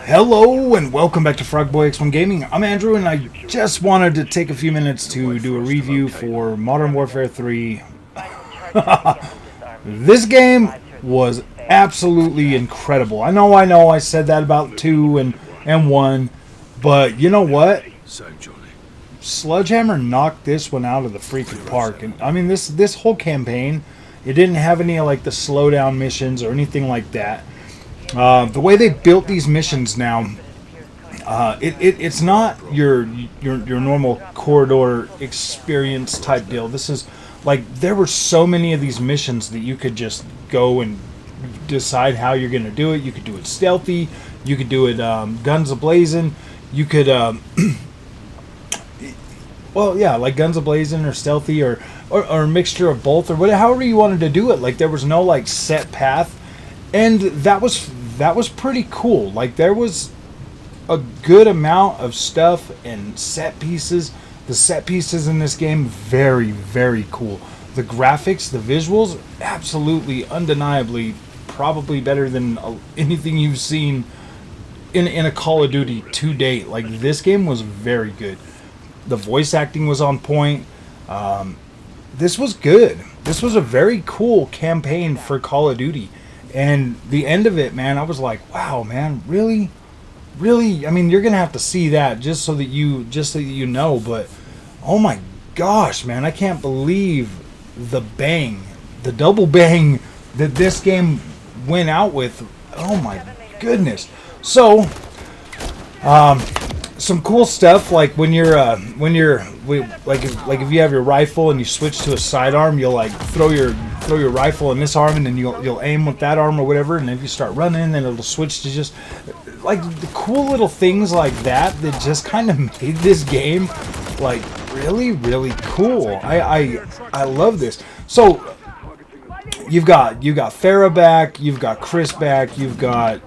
Hello and welcome back to Frogboy X1 Gaming. I'm Andrew and I just wanted to take a few minutes to do a review for Modern Warfare 3. This game was absolutely incredible. I know I said that about 2 and 1, but you know what? Sledgehammer knocked this one out of the freaking park. And I mean this whole campaign, it didn't have any like the slowdown missions or anything like that. The way they built these missions now, it's not your normal corridor experience type deal. This is like there were so many of these missions that you could just go and decide how you're going to do it. You could do it stealthy. You could do it guns a-blazing. You could, well, yeah, like guns a-blazing or stealthy or a mixture of both or whatever, however you wanted to do it. Like there was no like set path, and that was pretty cool. Like there was a good amount of stuff and set pieces. The set pieces in this game, very, very cool. The graphics, the visuals, absolutely, undeniably, probably better than anything you've seen in a Call of Duty to date. Like this game was very good. The voice acting was on point. This was good. This was a very cool campaign for Call of Duty. And the end of it, man, I was like, wow, man, really? I mean, you're going to have to see that just so that you know, but oh my gosh, man, I can't believe the double bang that this game went out with. Oh my goodness. So, some cool stuff like when you're like if you have your rifle and you switch to a sidearm, you'll like throw your rifle in this arm and then you'll aim with that arm or whatever, and if you start running then it'll switch to just like the cool little things like that just kind of made this game like really, really cool. I love this. So you've got Farrah back, you've got Chris back, you've got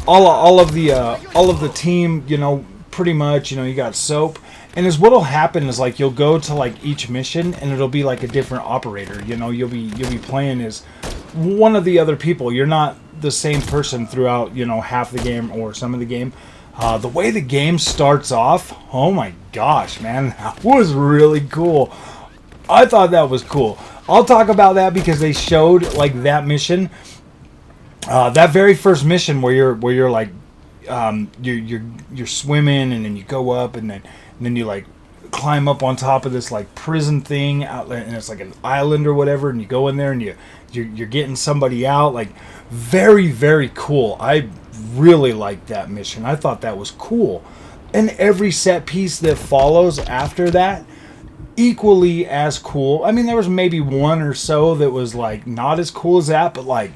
all of the team, you know, pretty much, you know, you got Soap. And is what'll happen is like you'll go to like each mission and it'll be like a different operator. You know, you'll be playing as one of the other people. You're not the same person throughout, you know, half the game or some of the game. The way the game starts off, oh my gosh, man, that was really cool. I thought that was cool. I'll talk about that because they showed like that mission, that very first mission where you're like you're swimming and then you go up and then you like climb up on top of this like prison thing out there, and it's like an island or whatever, and you go in there and you're getting somebody out. Like very, very cool. I really liked that mission. I thought that was cool. And every set piece that follows after that, equally as cool. I mean, there was maybe one or so that was like not as cool as that, but like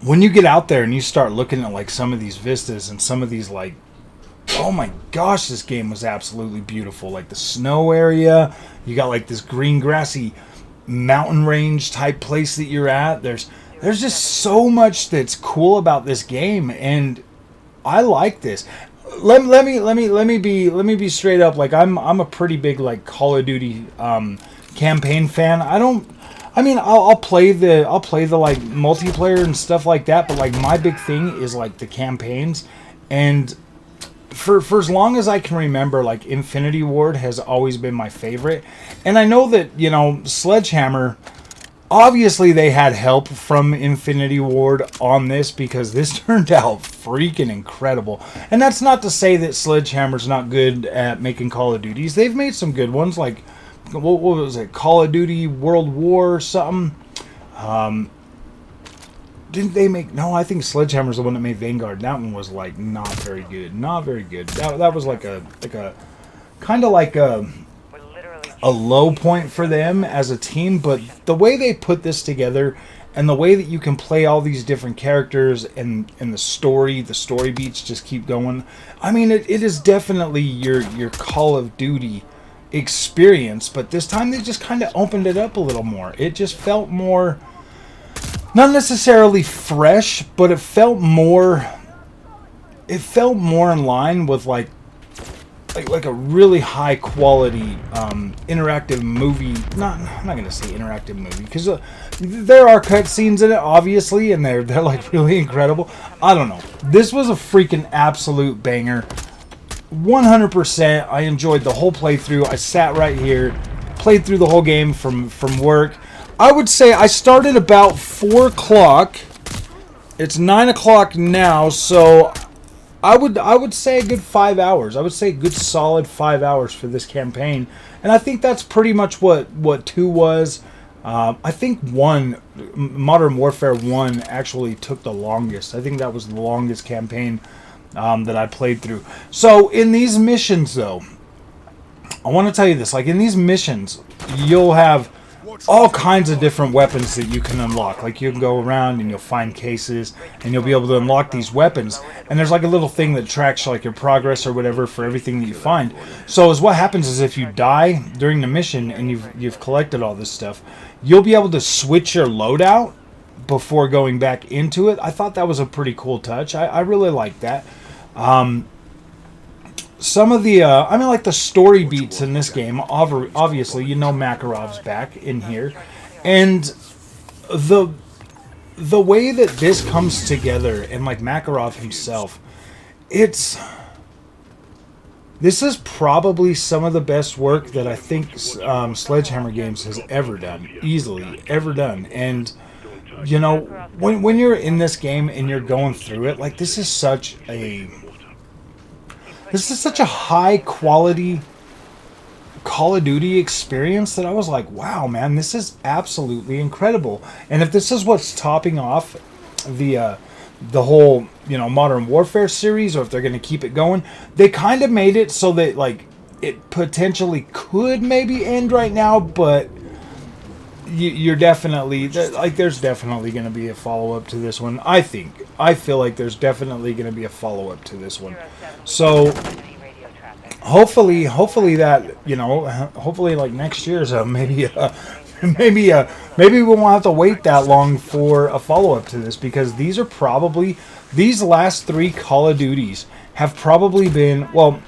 when you get out there and you start looking at like some of these vistas and some of these like, oh my gosh, this game was absolutely beautiful. Like the snow area, you got like this green grassy mountain range type place that you're at. There's just so much that's cool about this game, and I like this. Let me be straight up. Like I'm a pretty big like Call of Duty campaign fan. I'll play the like multiplayer and stuff like that, but like my big thing is like the campaigns. And for as long as I can remember, like Infinity Ward has always been my favorite. And I know that, you know, Sledgehammer, obviously they had help from Infinity Ward on this because this turned out freaking incredible. And that's not to say that Sledgehammer's not good at making Call of Duties. They've made some good ones, like what was it, Call of Duty World War or something. Didn't they make... No, I think Sledgehammer's the one that made Vanguard. That one was like not very good. Not very good. That was like a kind of like a low point for them as a team. But the way they put this together and the way that you can play all these different characters and the story beats just keep going. I mean, it is definitely your Call of Duty experience, but this time they just kind of opened it up a little more. It just felt more, not necessarily fresh, but it felt more in line with like like a really high quality interactive movie. I'm not gonna say interactive movie because there are cutscenes in it, obviously, and they're like really incredible. I don't know. This was a freaking absolute banger. 100%. I enjoyed the whole playthrough. I sat right here, played through the whole game from work. I would say I started about 4 o'clock. It's 9 o'clock now, so I would say a good 5 hours. I would say a good solid 5 hours for this campaign, and I think that's pretty much what 2 was. I think Modern Warfare 1 actually took the longest. I think that was the longest campaign that I played through. So in these missions, though, I want to tell you this. Like in these missions, you'll have all kinds of different weapons that you can unlock. Like you can go around and you'll find cases and you'll be able to unlock these weapons. And there's like a little thing that tracks like your progress or whatever for everything that you find. So as what happens is if you die during the mission and you've collected all this stuff, you'll be able to switch your loadout before going back into it. I thought that was a pretty cool touch. I really like that. Some of the, like the story beats in this game, obviously, you know Makarov's back in here. And the way that this comes together, and like Makarov himself, this is probably some of the best work that I think Sledgehammer Games has ever done. Easily, ever done. And, you know, when you're in this game and you're going through it, like this is such a high quality Call of Duty experience that I was like, wow, man, this is absolutely incredible. And if this is what's topping off the whole, you know, Modern Warfare series, or if they're going to keep it going, they kind of made it so that like it potentially could maybe end right now, but you're definitely like there's definitely going to be a follow-up to this one. I feel like there's definitely going to be a follow-up to this one. So hopefully that, you know, hopefully like next year's maybe we won't have to wait that long for a follow-up to this, because these last 3 Call of Duties have probably been, well,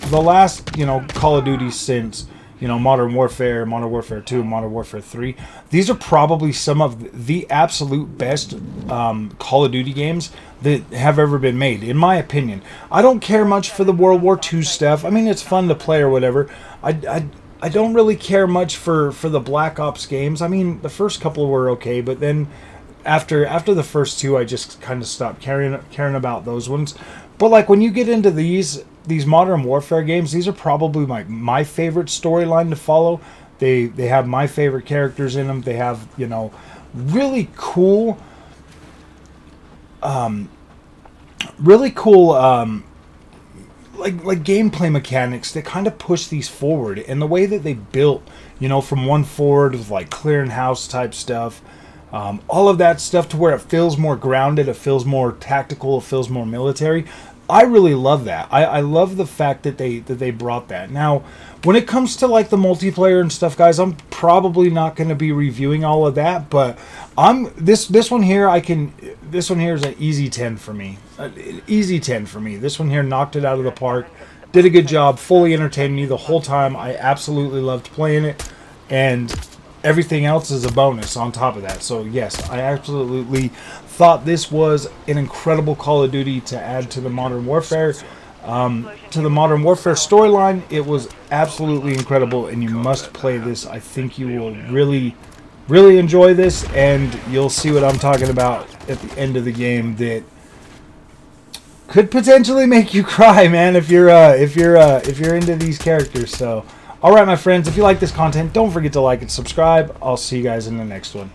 the last, you know, Call of Duty since, you know, Modern Warfare 2, Modern Warfare 3. These are probably some of the absolute best Call of Duty games that have ever been made, in my opinion. I don't care much for the World War II stuff. I mean, it's fun to play or whatever. I don't really care much for the Black Ops games. I mean, the first couple were okay, but then after the first 2, I just kind of stopped caring about those ones. But like when you get into these Modern Warfare games, these are probably my favorite storyline to follow. They have my favorite characters in them. They have, you know, really cool like gameplay mechanics that kind of push these forward, and the way that they built, you know, from 1 forward with like clearing house type stuff, all of that stuff to where it feels more grounded, it feels more tactical, it feels more military. I really love that. I love the fact that they brought that. Now, when it comes to like the multiplayer and stuff, guys, I'm probably not going to be reviewing all of that, but this one here is an easy 10 for me. Easy 10 for me. This one here knocked it out of the park. Did a good job, fully entertained me the whole time. I absolutely loved playing it, and everything else is a bonus on top of that. So yes, I absolutely thought this was an incredible Call of Duty to add to the Modern Warfare storyline. It was absolutely incredible, and you must play this. I think you will really, really enjoy this, and you'll see what I'm talking about at the end of the game that could potentially make you cry, man, if you're into these characters. So, all right, my friends, if you like this content, don't forget to like and subscribe. I'll see you guys in the next one.